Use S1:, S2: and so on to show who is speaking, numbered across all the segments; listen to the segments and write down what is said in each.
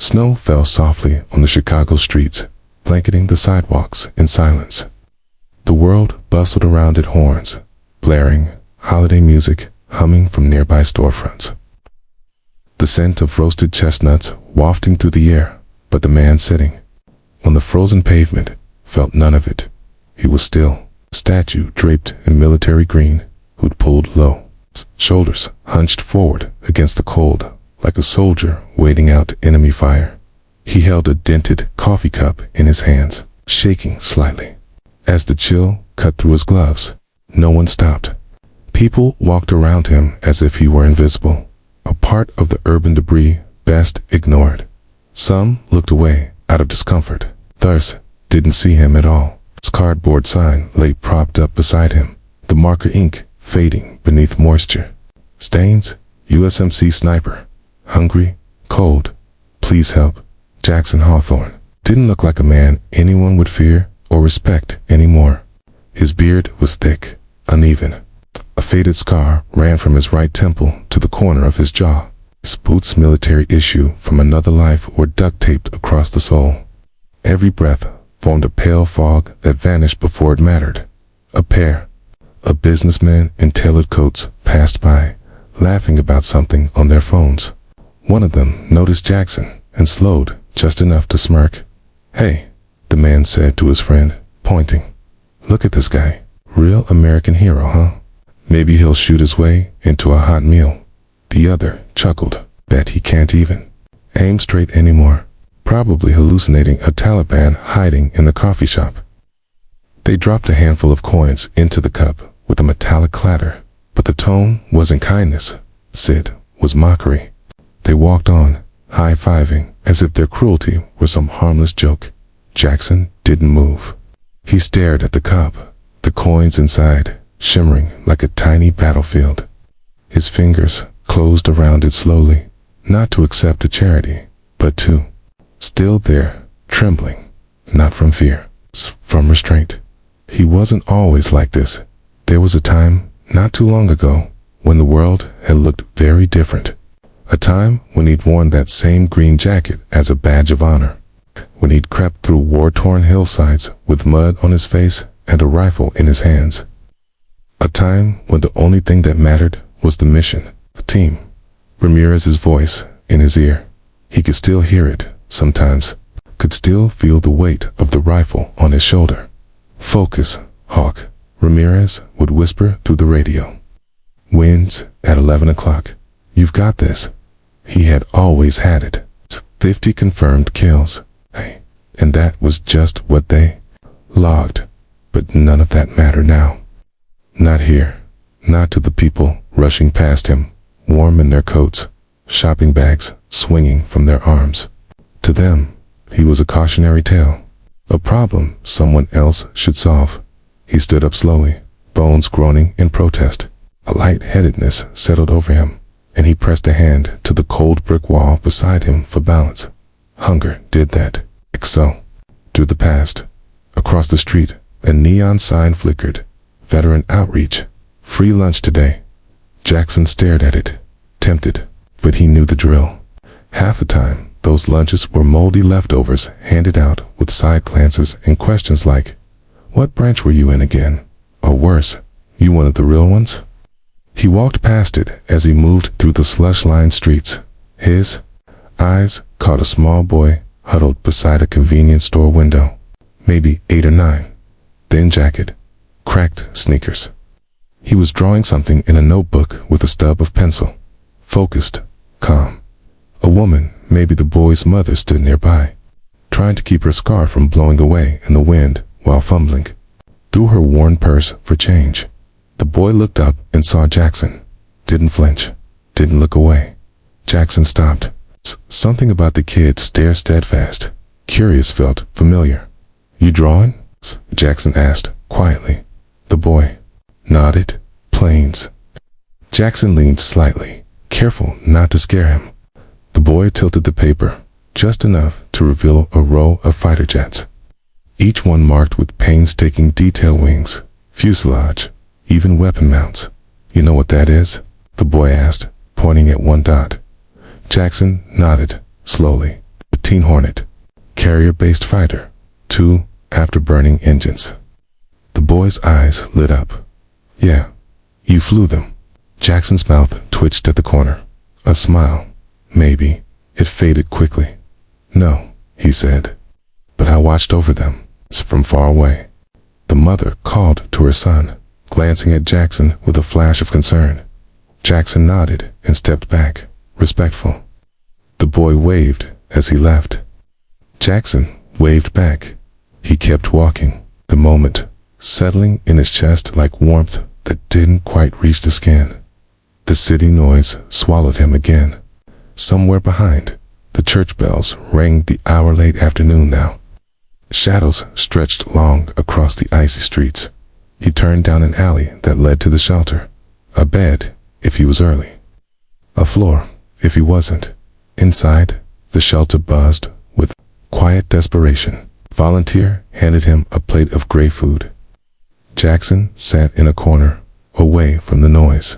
S1: Snow fell softly on the Chicago streets, blanketing the sidewalks in silence. The world bustled around at horns, blaring, holiday music humming from nearby storefronts. The scent of roasted chestnuts wafting through the air, but the man sitting on the frozen pavement felt none of it. He was still, a statue draped in military green, who'd pulled low, shoulders hunched forward against the cold, like a soldier waiting out enemy fire. He held a dented coffee cup in his hands, shaking slightly. As the chill cut through his gloves, no one stopped. People walked around him as if he were invisible, a part of the urban debris best ignored. Some looked away out of discomfort. Others didn't see him at all. His cardboard sign lay propped up beside him, the marker ink fading beneath moisture. Stains, USMC sniper, hungry, cold, please help, Jackson Hawthorne. Didn't look like a man anyone would fear or respect anymore. His beard was thick, uneven. A faded scar ran from his right temple to the corner of his jaw. His boots, military issue from another life, were duct taped across the sole. Every breath formed a pale fog that vanished before it mattered. A pair of businessmen in tailored coats passed by, laughing about something on their phones. One of them noticed Jackson and slowed just enough to smirk. "Hey," the man said to his friend, pointing. "Look at this guy. Real American hero, huh? Maybe he'll shoot his way into a hot meal." The other chuckled. "Bet he can't even aim straight anymore. Probably hallucinating a Taliban hiding in the coffee shop." They dropped a handful of coins into the cup with a metallic clatter, but the tone wasn't kindness. It was mockery. They walked on, high-fiving, as if their cruelty were some harmless joke. Jackson didn't move. He stared at the cup, the coins inside shimmering like a tiny battlefield. His fingers closed around it slowly, not to accept a charity, but to still there, trembling, not from fear, from restraint. He wasn't always like this. There was a time, not too long ago, when the world had looked very different. A time when he'd worn that same green jacket as a badge of honor. When he'd crept through war-torn hillsides with mud on his face and a rifle in his hands. A time when the only thing that mattered was the mission, the team. Ramirez's voice in his ear. He could still hear it, sometimes. Could still feel the weight of the rifle on his shoulder. "Focus, Hawk," Ramirez would whisper through the radio. "Wins at 11 o'clock. You've got this." He had always had it. 50 confirmed kills. And that was just what they logged. But none of that mattered now. Not here. Not to the people rushing past him, warm in their coats, shopping bags swinging from their arms. To them, he was a cautionary tale. A problem someone else should solve. He stood up slowly, bones groaning in protest. A lightheadedness settled over him, and he pressed a hand to the cold brick wall beside him for balance. Hunger did that. So, through the past, across the street, a neon sign flickered. Veteran outreach. Free lunch today. Jackson stared at it, tempted, but he knew the drill. Half the time, those lunches were moldy leftovers handed out with side glances and questions like, "What branch were you in again?" Or worse, "You one of the real ones?" He walked past it as he moved through the slush-lined streets. His eyes caught a small boy huddled beside a convenience store window, maybe 8 or 9. Thin jacket, cracked sneakers. He was drawing something in a notebook with a stub of pencil. Focused, calm. A woman, maybe the boy's mother, stood nearby, trying to keep her scarf from blowing away in the wind while fumbling through her worn purse for change. The boy looked up and saw Jackson. Didn't flinch, didn't look away. Jackson stopped. Something about the kid's stare steadfast. Curious felt familiar. "You drawing?" Jackson asked quietly. The boy nodded. "Planes." Jackson leaned slightly, careful not to scare him. The boy tilted the paper, just enough to reveal a row of fighter jets. Each one marked with painstaking detail: wings, fuselage, even weapon mounts. "You know what that is?" the boy asked, pointing at one dot. Jackson nodded, slowly. F-18 Hornet, carrier-based fighter, 2 afterburning engines. The boy's eyes lit up. Yeah, you flew them. Jackson's mouth twitched at the corner. A smile. Maybe. It faded quickly. No, he said. But I watched over them, from far away. The mother called to her son, glancing at Jackson with a flash of concern. Jackson nodded and stepped back, respectful. The boy waved as he left. Jackson waved back. He kept walking, the moment settling in his chest like warmth that didn't quite reach the skin. The city noise swallowed him again. Somewhere behind, the church bells rang the hour late afternoon now. Shadows stretched long across the icy streets. He turned down an alley that led to the shelter. A bed, if he was early. A floor, if he wasn't. Inside, the shelter buzzed with quiet desperation. Volunteer handed him a plate of gray food. Jackson sat in a corner, away from the noise.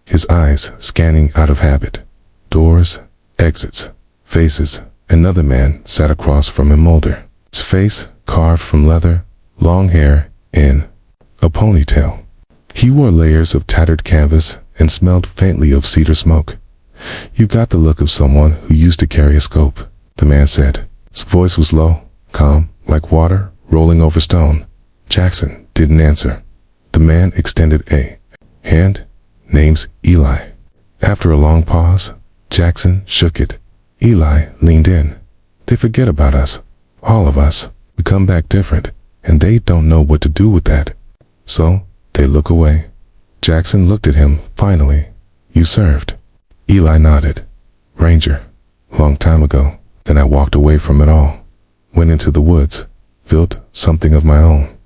S1: His eyes scanning out of habit. Doors, exits, faces. Another man sat across from him, older. His face carved from leather, long hair in a ponytail. He wore layers of tattered canvas and smelled faintly of cedar smoke. You got the look of someone who used to carry a scope, the man said. His voice was low, calm, like water rolling over stone. Jackson didn't answer. The man extended a hand. Name's Eli. After a long pause, Jackson shook it. Eli leaned in. They forget about us. All of us. We come back different, and they don't know what to do with that. So, they look away. Jackson looked at him, finally. You served. Eli nodded. Ranger. Long time ago. Then I walked away from it all. Went into the woods. Built something of my own.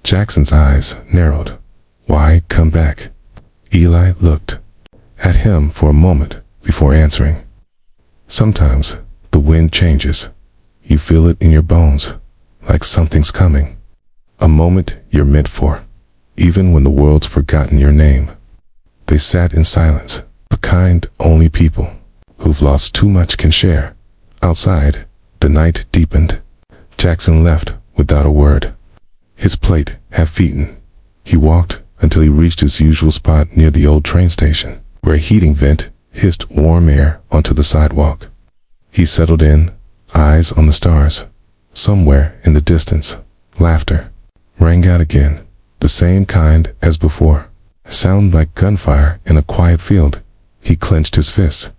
S1: Jackson's eyes narrowed. Why come back? Eli looked at him for a moment before answering. Sometimes the wind changes. You feel it in your bones, like something's coming. A moment you're meant for, even when the world's forgotten your name. They sat in silence, a kind only people who've lost too much can share. Outside, the night deepened. Jackson left without a word. His plate half-eaten. He walked until he reached his usual spot near the old train station, where a heating vent hissed warm air onto the sidewalk. He settled in, eyes on the stars. Somewhere in the distance, laughter rang out again, the same kind as before. Sound like gunfire in a quiet field. He clenched his fists.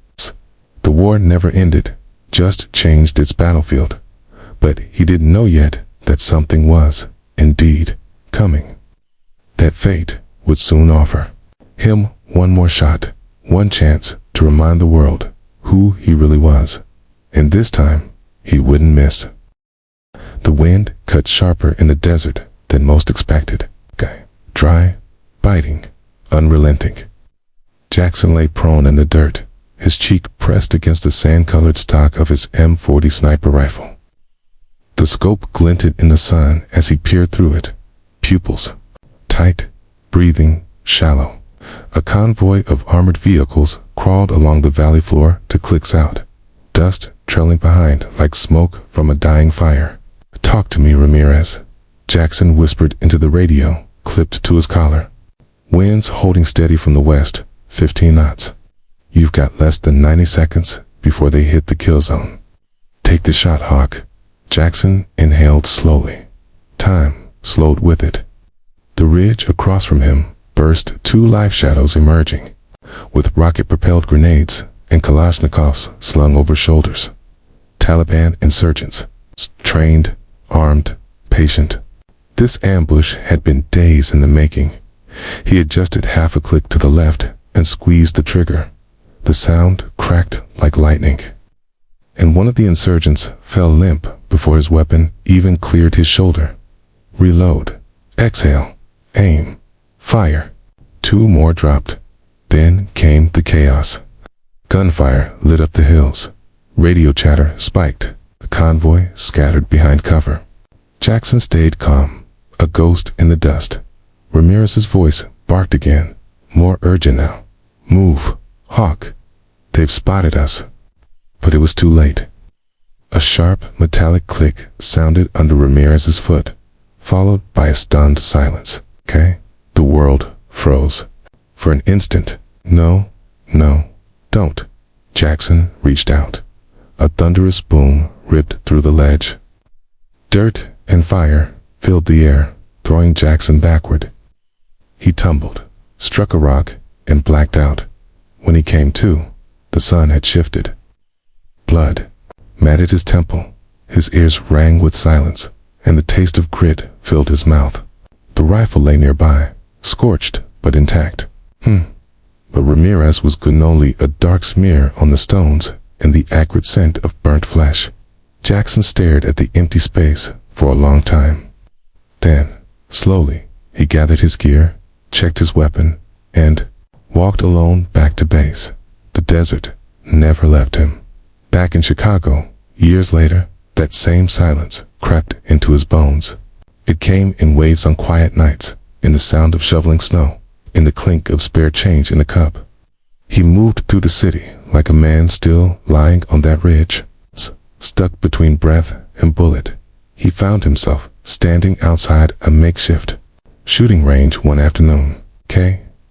S1: The war never ended, just changed its battlefield. But he didn't know yet that something was, indeed, coming. That fate would soon offer him one more shot, one chance to remind the world who he really was. And this time, he wouldn't miss. The wind cut sharper in the desert than most expected. Dry, biting, unrelenting. Jackson lay prone in the dirt, his cheek pressed against the sand-colored stock of his M40 sniper rifle. The scope glinted in the sun as he peered through it, pupils tight, breathing shallow. A convoy of armored vehicles crawled along the valley floor to clicks out, dust trailing behind like smoke from a dying fire. Talk to me, Ramirez, Jackson whispered into the radio, clipped to his collar. Winds holding steady from the west, 15 knots. You've got less than 90 seconds before they hit the kill zone. Take the shot, Hawk. Jackson inhaled slowly. Time slowed with it. The ridge across from him burst, 2 life shadows emerging, with rocket-propelled grenades and Kalashnikovs slung over shoulders. Taliban insurgents, trained, armed, patient. This ambush had been days in the making. He adjusted half a click to the left and squeezed the trigger. The sound cracked like lightning, and one of the insurgents fell limp before his weapon even cleared his shoulder. Reload. Exhale. Aim. Fire. 2 more dropped. Then came the chaos. Gunfire lit up the hills. Radio chatter spiked. The convoy scattered behind cover. Jackson stayed calm, a ghost in the dust. Ramirez's voice barked again, more urgent now. Move, Hawk. They've spotted us. But it was too late. A sharp, metallic click sounded under Ramirez's foot, followed by a stunned silence. Okay? The world froze. For an instant. No, no, don't. Jackson reached out. A thunderous boom ripped through the ledge. Dirt and fire filled the air, throwing Jackson backward. He tumbled, struck a rock, and blacked out. When he came to, the sun had shifted. Blood matted his temple, his ears rang with silence, and the taste of grit filled his mouth. The rifle lay nearby, scorched but intact. But Ramirez was good, only a dark smear on the stones and the acrid scent of burnt flesh. Jackson stared at the empty space for a long time. Then, slowly, he gathered his gear, checked his weapon, and walked alone back to base. The desert never left him. Back in Chicago, years later, that same silence crept into his bones. It came in waves on quiet nights, in the sound of shoveling snow, in the clink of spare change in a cup. He moved through the city like a man still lying on that ridge, stuck between breath and bullet. He found himself standing outside a makeshift shooting range one afternoon.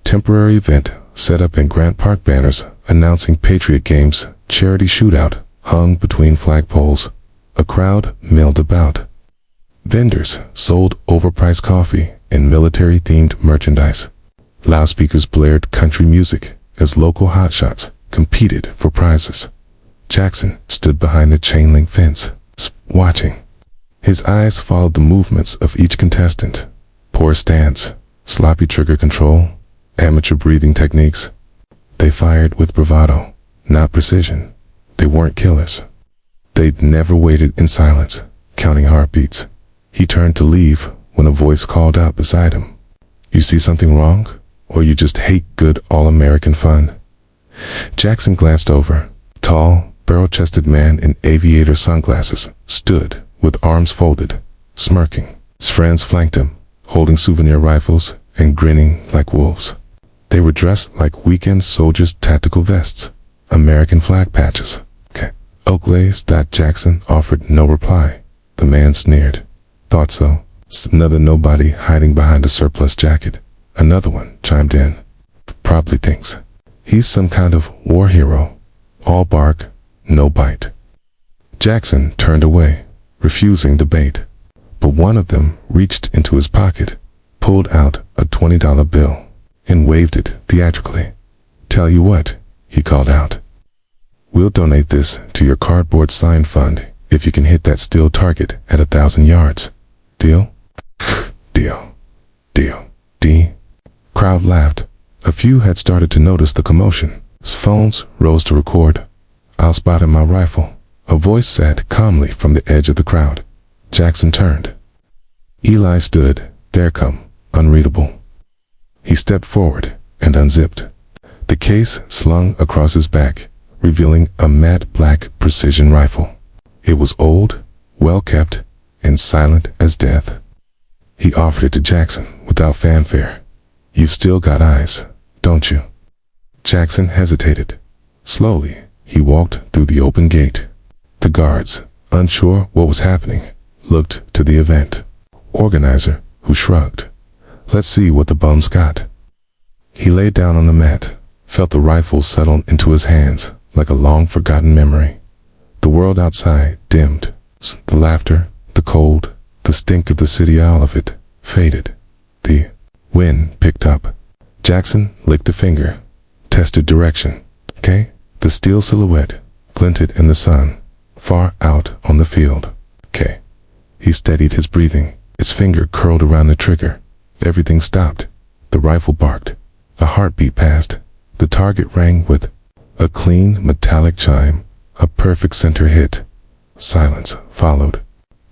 S1: Temporary event set up in Grant Park, banners announcing Patriot Games charity shootout hung between flagpoles. A crowd milled about. Vendors sold overpriced coffee and military-themed merchandise. Loudspeakers blared country music as local hotshots competed for prizes. Jackson stood behind the chain-link fence, watching. His eyes followed the movements of each contestant. Poor stance, sloppy trigger control, amateur breathing techniques. They fired with bravado, not precision. They weren't killers. They'd never waited in silence, counting heartbeats. He turned to leave when a voice called out beside him. You see something wrong? Or you just hate good all-American fun? Jackson glanced over. Tall, barrel-chested man in aviator sunglasses stood with arms folded, smirking. His friends flanked him, holding souvenir rifles and grinning like wolves. They were dressed like weekend soldiers' tactical vests, American flag patches. Oakley's. Jackson offered no reply. The man sneered. Thought so. Another nobody hiding behind a surplus jacket. Another one chimed in. Probably thinks he's some kind of war hero. All bark, no bite. Jackson turned away, refusing debate. But one of them reached into his pocket, pulled out a $20 bill, and waved it theatrically. Tell you what, he called out. We'll donate this to your cardboard sign fund if you can hit that steel target at 1,000 yards. Deal? Deal. Deal. D. Crowd laughed. A few had started to notice the commotion. Phones rose to record. I'll spot in my rifle. A voice said calmly from the edge of the crowd. Jackson turned. Eli stood, there come, unreadable. He stepped forward and unzipped. The case slung across his back, revealing a matte black precision rifle. It was old, well kept, and silent as death. He offered it to Jackson without fanfare. You've still got eyes, don't you? Jackson hesitated. Slowly, he walked through the open gate. The guards, unsure what was happening, looked to the event organizer, who shrugged. Let's see what the bum's got. He lay down on the mat, felt the rifle settle into his hands like a long-forgotten memory. The world outside dimmed. The laughter, the cold, the stink of the city, all of it faded. The wind picked up. Jackson licked a finger, tested direction. The steel silhouette glinted in the sun, far out on the field. He steadied his breathing. His finger curled around the trigger. Everything stopped. The rifle barked. A heartbeat passed. The target rang with a clean metallic chime, a perfect center hit. Silence followed.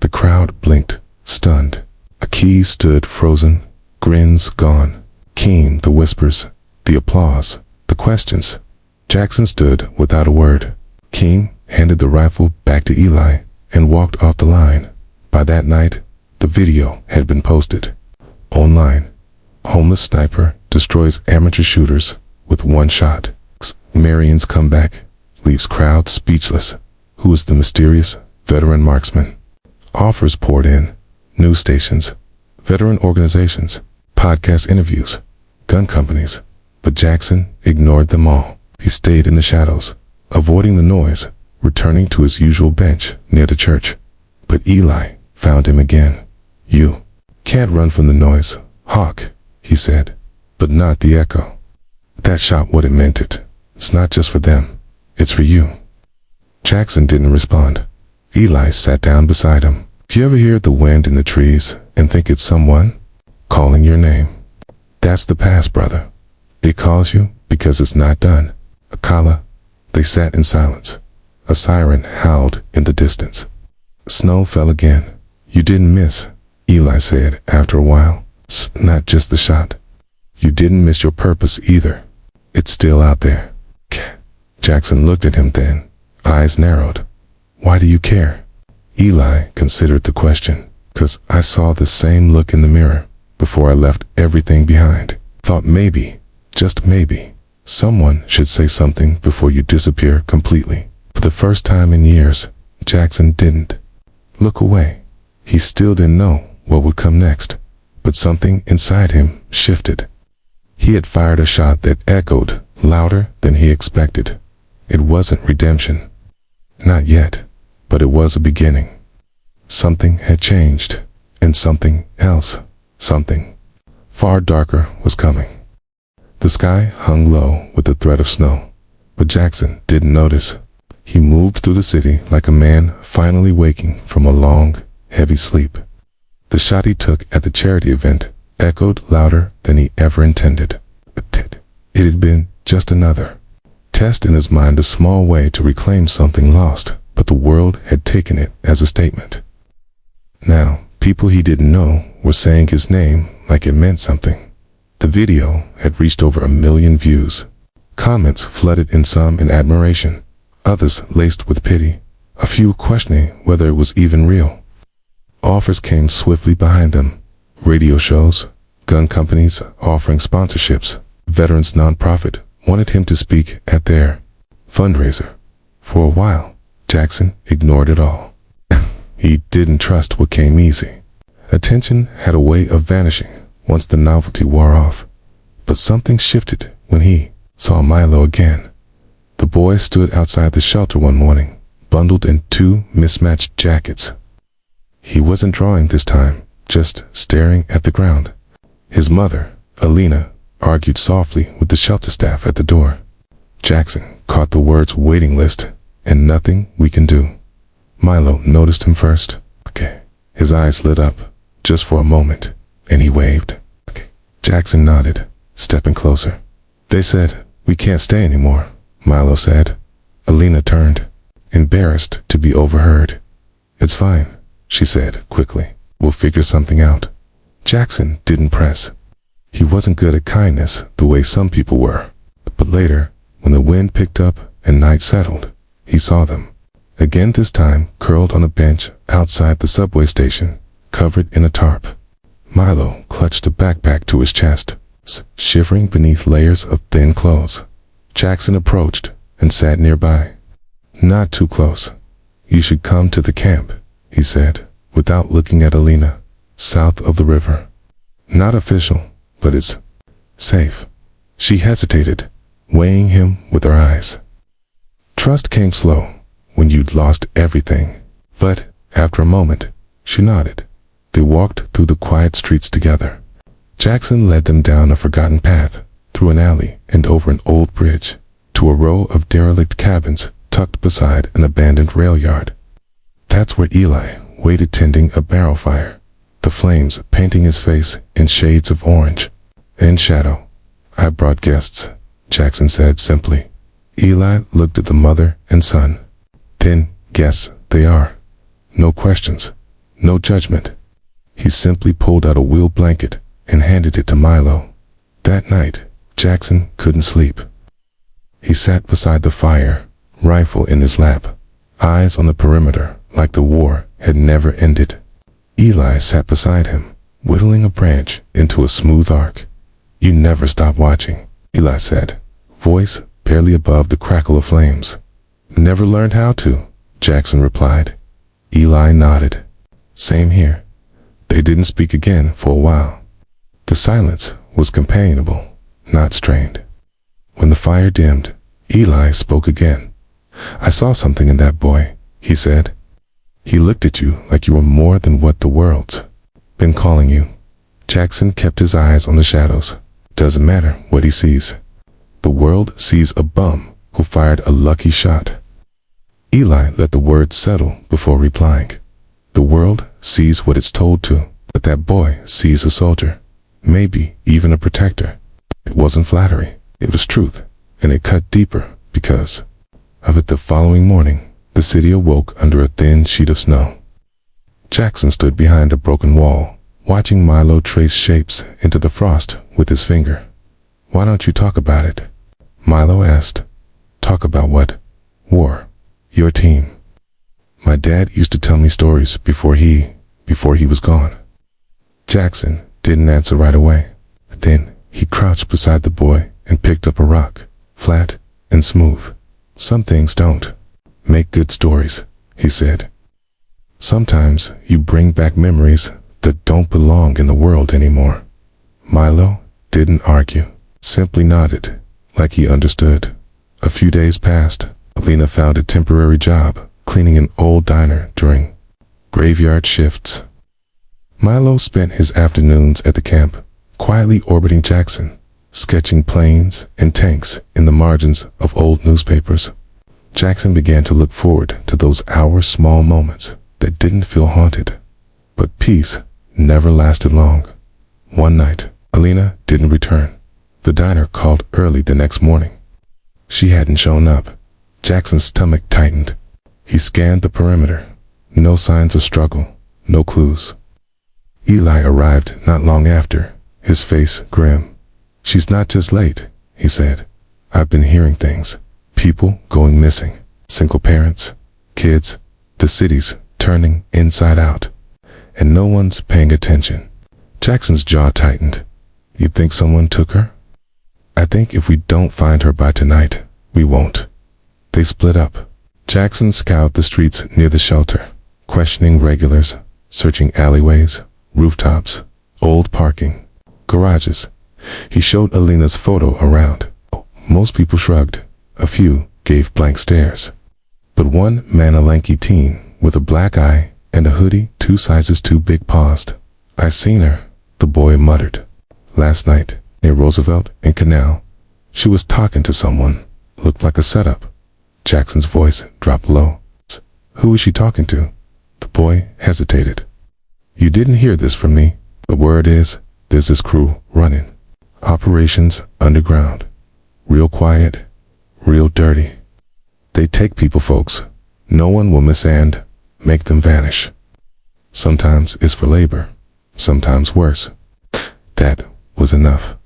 S1: The crowd blinked, stunned. A key stood frozen, grins gone. Keen the whispers, the applause, the questions. Jackson stood without a word. Keen handed the rifle back to Eli and walked off the line. By that night, the video had been posted online. Homeless sniper destroys amateur shooters with one shot. Marion's comeback leaves crowd speechless. Who is the mysterious veteran marksmen. Offers poured in. News stations, veteran organizations, podcast interviews, gun companies. But Jackson ignored them all. He stayed in the shadows, avoiding the noise, returning to his usual bench near the church. But Eli found him again. "You can't run from the noise, Hawk," he said, "but not the echo." That shot what it meant it. It's not just for them. It's for you. Jackson didn't respond. Eli sat down beside him. "Do you ever hear the wind in the trees and think it's someone calling your name? That's the past, brother. It calls you because it's not done." Akala. They sat in silence. A siren howled in the distance. Snow fell again. "You didn't miss," Eli said after a while. "Not just the shot. You didn't miss your purpose either. It's still out there." Jackson looked at him then, eyes narrowed. "Why do you care?" Eli considered the question. "'Cause I saw the same look in the mirror before I left everything behind. Thought maybe, just maybe, someone should say something before you disappear completely." For the first time in years, Jackson didn't look away. He still didn't know what would come next, but something inside him shifted. He had fired a shot that echoed louder than he expected. It wasn't redemption. Not yet, but it was a beginning. Something had changed, and something else, something far darker was coming. The sky hung low with the threat of snow, but Jackson didn't notice. He moved through the city like a man finally waking from a long, heavy sleep. The shot he took at the charity event echoed louder than he ever intended. It had been just another test in his mind, a small way to reclaim something lost, but the world had taken it as a statement. Now, people he didn't know were saying his name like it meant something. The video had reached over 1 million views. Comments flooded in, some in admiration, others laced with pity, a few questioning whether it was even real. Offers came swiftly behind them. Radio shows, gun companies offering sponsorships, veterans nonprofit wanted him to speak at their fundraiser. For a while, Jackson ignored it all. He didn't trust what came easy. Attention had a way of vanishing once the novelty wore off. But something shifted when he saw Milo again. The boy stood outside the shelter one morning, bundled in 2 mismatched jackets. He wasn't drawing this time, just staring at the ground. His mother, Alina, argued softly with the shelter staff at the door. Jackson caught the words "waiting list" and "nothing we can do." Milo noticed him first. "Okay." His eyes lit up, just for a moment, and he waved. "Okay." Jackson nodded, stepping closer. "They said, we can't stay anymore," Milo said. Alina turned, embarrassed to be overheard. "It's fine," she said quickly. "We'll figure something out." Jackson didn't press. He wasn't good at kindness the way some people were. But later, when the wind picked up and night settled, he saw them. Again, this time curled on a bench outside the subway station, covered in a tarp. Milo clutched a backpack to his chest, shivering beneath layers of thin clothes. Jackson approached and sat nearby. "Not too close. You should come to the camp," he said, without looking at Alina. "South of the river. Not official, but it's safe." She hesitated, weighing him with her eyes. Trust came slow when you'd lost everything. But after a moment, she nodded. They walked through the quiet streets together. Jackson led them down a forgotten path, through an alley and over an old bridge, to a row of derelict cabins tucked beside an abandoned rail yard. That's where Eli waited, tending a barrel fire, the flames painting his face in shades of orange and shadow. "I brought guests," Jackson said simply. Eli looked at the mother and son. "Then, guests they are. No questions, no judgment." He simply pulled out a wheel blanket and handed it to Milo. That night, Jackson couldn't sleep. He sat beside the fire, rifle in his lap, eyes on the perimeter like the war had never ended. Eli sat beside him, whittling a branch into a smooth arc. "You never stop watching," Eli said, voice barely above the crackle of flames. "Never learned how to," Jackson replied. Eli nodded. Same here. They didn't speak again for a while. The silence was companionable, not strained. When the fire dimmed, Eli spoke again. I saw something in that boy, he said. He looked at you like you were more than what the world's been calling you. Jackson kept his eyes on the shadows. Doesn't matter what he sees. The world sees a bum who fired a lucky shot. Eli let the words settle before replying. The world sees what it's told to, but that boy sees a soldier, maybe even a protector. It wasn't flattery, it was truth, and it cut deeper because of it. The following morning, the city awoke under a thin sheet of snow. Jackson stood behind a broken wall, watching Milo trace shapes into the frost with his finger. Why don't you talk about it? Milo asked. Talk about what? War. Your team. My dad used to tell me stories before he was gone. Jackson didn't answer right away. Then he crouched beside the boy and picked up a rock, flat and smooth. Some things don't make good stories, he said. Sometimes you bring back memories that don't belong in the world anymore. Milo didn't argue, simply nodded, like he understood. A few days passed. Alina found a temporary job cleaning an old diner during graveyard shifts. Milo spent his afternoons at the camp, quietly orbiting Jackson, sketching planes and tanks in the margins of old newspapers. Jackson began to look forward to those hour-small moments that didn't feel haunted. But peace never lasted long. One night, Alina didn't return. The diner called early the next morning. She hadn't shown up. Jackson's stomach tightened. He scanned the perimeter. No signs of struggle, no clues. Eli arrived not long after, his face grim. She's not just late, he said. I've been hearing things. People going missing, single parents, kids, the city's turning inside out, and no one's paying attention. Jackson's jaw tightened. You think someone took her? I think if we don't find her by tonight, we won't. They split up. Jackson scoured the streets near the shelter, questioning regulars, searching alleyways, rooftops, old parking, garages. He showed Alina's photo around. Most people shrugged. A few gave blank stares. But one man, a lanky teen with a black eye and a hoodie 2 sizes too big, paused. I seen her, the boy muttered. Last night, near Roosevelt and Canal. She was talking to someone. Looked like a setup. Jackson's voice dropped low. Who was she talking to? The boy hesitated. You didn't hear this from me. The word is, there's this crew running. Operations underground. Real quiet. Real dirty. They take people, folks. No one will miss and make them vanish. Sometimes it's for labor. Sometimes worse. That was enough.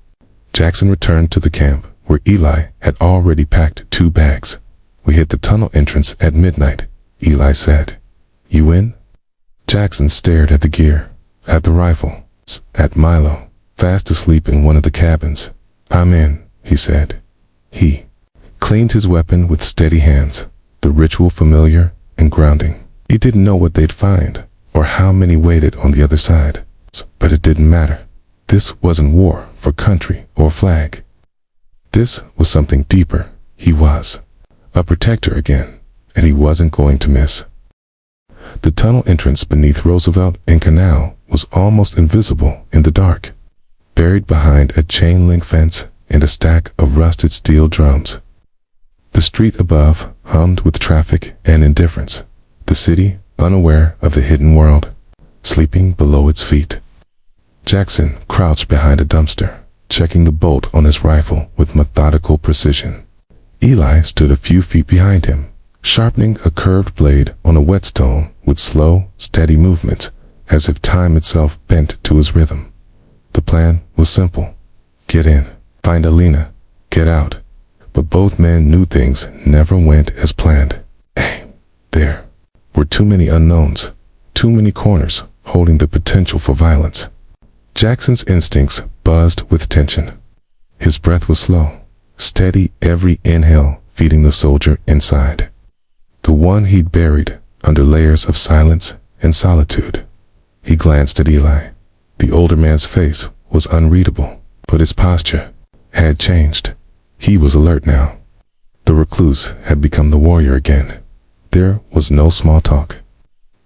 S1: Jackson returned to the camp, where Eli had already packed 2 bags. We hit the tunnel entrance at midnight, Eli said. You in? Jackson stared at the gear, at the rifle, at Milo, fast asleep in one of the cabins. I'm in, he said. He cleaned his weapon with steady hands, the ritual familiar and grounding. He didn't know what they'd find, or how many waited on the other side. But it didn't matter. This wasn't war for country or flag. This was something deeper. He was a protector again, and he wasn't going to miss. The tunnel entrance beneath Roosevelt and Canal was almost invisible in the dark, buried behind a chain-link fence and a stack of rusted steel drums. The street above hummed with traffic and indifference, the city unaware of the hidden world, sleeping below its feet. Jackson crouched behind a dumpster, checking the bolt on his rifle with methodical precision. Eli stood a few feet behind him, sharpening a curved blade on a whetstone with slow, steady movements, as if time itself bent to his rhythm. The plan was simple. Get in, find Alina, get out. But both men knew things never went as planned. There were too many unknowns, too many corners holding the potential for violence. Jackson's instincts buzzed with tension. His breath was slow, steady, every inhale feeding the soldier inside. The one he'd buried under layers of silence and solitude. He glanced at Eli. The older man's face was unreadable, but his posture had changed. He was alert now. The recluse had become the warrior again. There was no small talk.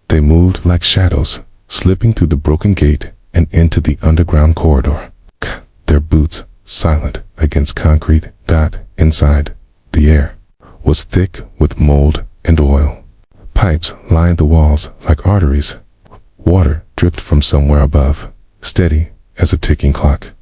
S1: They moved like shadows, slipping through the broken gate and into the underground corridor. Their boots silent against concrete. Inside, the air was thick with mold and oil. Pipes lined the walls like arteries. Water dripped from somewhere above, steady as a ticking clock.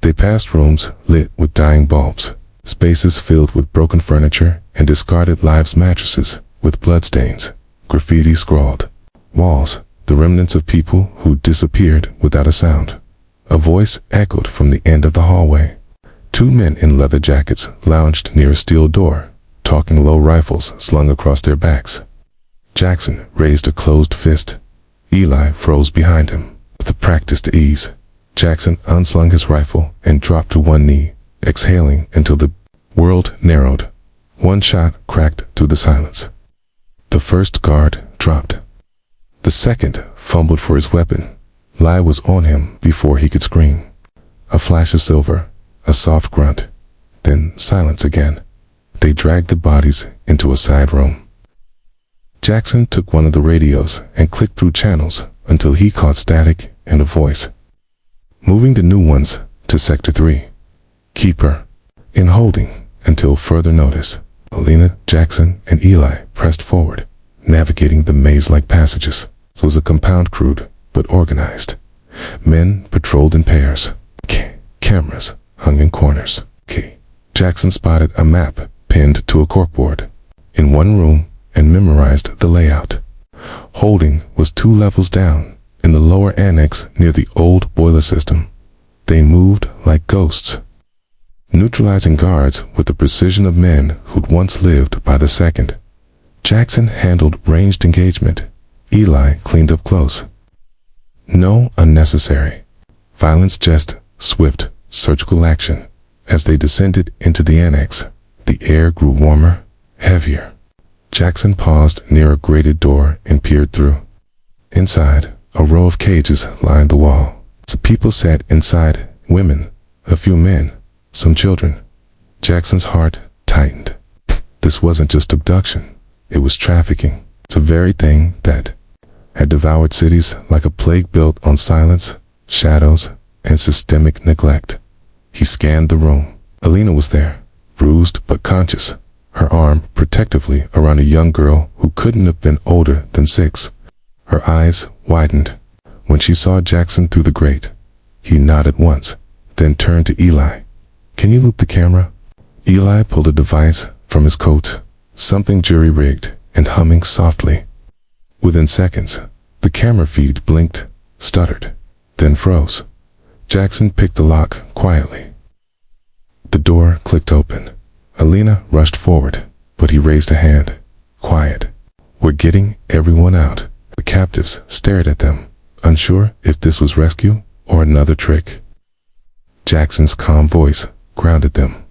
S1: They passed rooms lit with dying bulbs, spaces filled with broken furniture and discarded lives' mattresses with bloodstains, graffiti scrawled. Walls, the remnants of people who disappeared without a sound. A voice echoed from the end of the hallway. Two men in leather jackets lounged near a steel door, talking low, rifles slung across their backs. Jackson raised a closed fist. Eli froze behind him. With a practiced ease, Jackson unslung his rifle and dropped to one knee, exhaling until the world narrowed. One shot cracked through the silence. The first guard dropped. The second fumbled for his weapon. Eli was on him before he could scream. A flash of silver, a soft grunt, then silence again. They dragged the bodies into a side room. Jackson took one of the radios and clicked through channels until he caught static and a voice. Moving the new ones to Sector 3. Keep her in holding until further notice. Alina, Jackson, and Eli pressed forward, navigating the maze-like passages. It was a compound, crude but organized. Men patrolled in pairs. Cameras hung in corners. Jackson spotted a map pinned to a corkboard in one room and memorized the layout. Holding was 2 levels down, in the lower annex near the old boiler system. They moved like ghosts, neutralizing guards with the precision of men who'd once lived by the second. Jackson handled ranged engagement. Eli cleaned up close. No unnecessary violence, just swift, surgical action. As they descended into the annex, the air grew warmer, heavier. Jackson paused near a grated door and peered through. Inside, a row of cages lined the wall. Some people sat inside, women, a few men, some children. Jackson's heart tightened. This wasn't just abduction, it was trafficking. It's the very thing that had devoured cities like a plague built on silence, shadows, and systemic neglect. He scanned the room. Alina was there, bruised but conscious, her arm protectively around a young girl who couldn't have been older than 6. Her eyes widened when she saw Jackson through the grate. He nodded once, then turned to Eli. "Can you loop the camera?" Eli pulled a device from his coat, something jury-rigged and humming softly. Within seconds, the camera feed blinked, stuttered, then froze. Jackson picked the lock quietly. The door clicked open. Alina rushed forward, but he raised a hand. "Quiet. We're getting everyone out." The captives stared at them, unsure if this was rescue or another trick. Jackson's calm voice grounded them.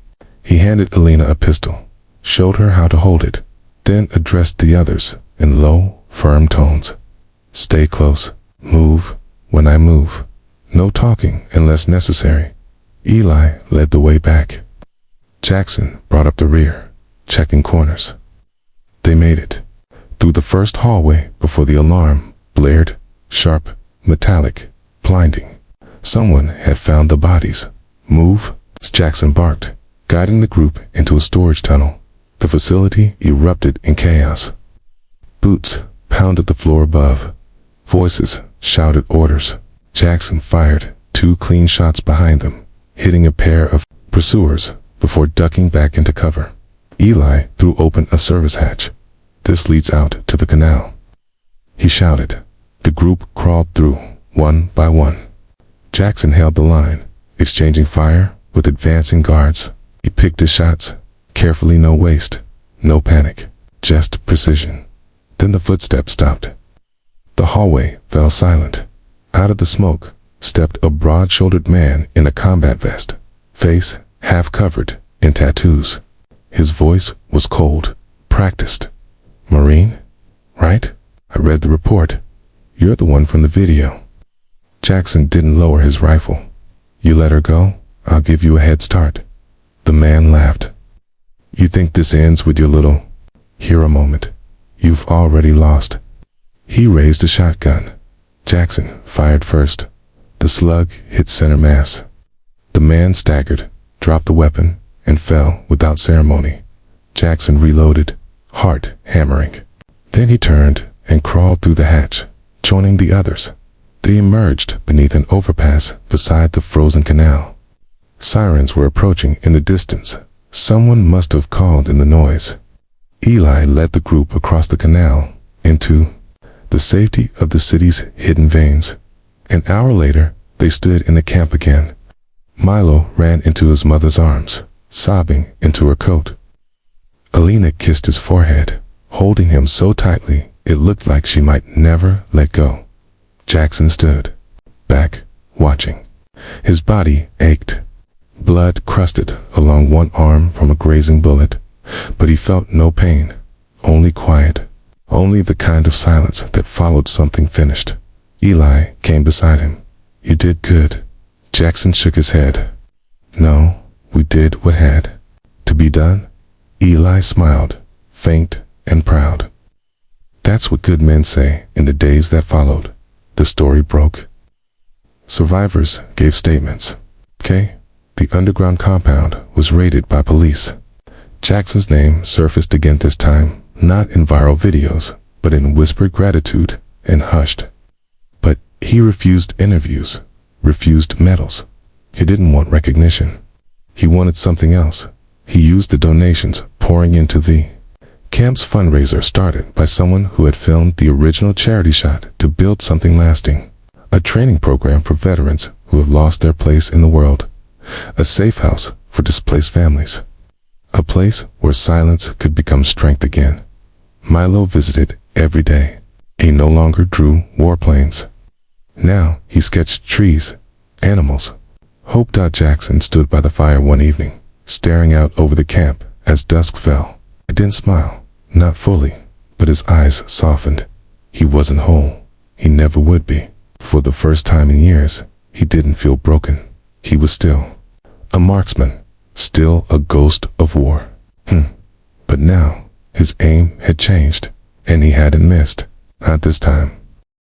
S1: He handed Alina a pistol, showed her how to hold it, then addressed the others in low, firm tones. "Stay close. Move when I move. No talking unless necessary." Eli led the way back. Jackson brought up the rear, checking corners. They made it through the first hallway before the alarm blared, sharp, metallic, blinding. Someone had found the bodies. "Move," Jackson barked, guiding the group into a storage tunnel. The facility erupted in chaos. Boots pounded the floor above. Voices shouted orders. Jackson fired 2 clean shots behind them, hitting a pair of pursuers before ducking back into cover. Eli threw open a service hatch. "This leads out to the canal," he shouted. The group crawled through, one by one. Jackson held the line, exchanging fire with advancing guards. He picked his shots, carefully, no waste, no panic, just precision. Then the footsteps stopped. The hallway fell silent. Out of the smoke stepped a broad-shouldered man in a combat vest, face half covered in tattoos. His voice was cold, practiced. "Marine?" right? I read the report. You're the one from the video. Jackson didn't lower his rifle. You let her go, I'll give you a head start. The man laughed. You think this ends with your little hero moment? You've already lost. He raised a shotgun. Jackson fired first. The slug hit center mass. The man staggered, dropped the weapon, and fell without ceremony. Jackson reloaded, heart hammering. Then he turned and crawled through the hatch, joining the others. They emerged beneath an overpass beside the frozen canal. Sirens were approaching in the distance. Someone must have called in the noise. Eli led the group across the canal into the safety of the city's hidden veins. An hour later, they stood in the camp again. Milo ran into his mother's arms, sobbing into her coat. Alina kissed his forehead, holding him so tightly it looked like she might never let go. Jackson stood back, watching. His body ached. Blood crusted along one arm from a grazing bullet, but he felt no pain, only quiet, only the kind of silence that followed something finished. Eli came beside him. You did good. Jackson shook his head. No, we did what had to be done. Eli smiled, faint and proud. That's what good men say in the days that followed. The story broke. Survivors gave statements. The underground compound was raided by police. Jackson's name surfaced again, this time, not in viral videos, but in whispered gratitude and hushed. But he refused interviews, refused medals. He didn't want recognition. He wanted something else. He used the donations pouring into the camp's fundraiser, started by someone who had filmed the original charity shot, to build something lasting. A training program for veterans who have lost their place in the world. A safe house for displaced families. A place where silence could become strength again. Milo visited every day. He no longer drew warplanes. Now he sketched trees, animals. Hope. Jackson stood by the fire one evening, staring out over the camp as dusk fell. He didn't smile, not fully, but his eyes softened. He wasn't whole. He never would be. For the first time in years, he didn't feel broken. He was still a marksman, still a ghost of war. But now, his aim had changed, and he hadn't missed. Not this time.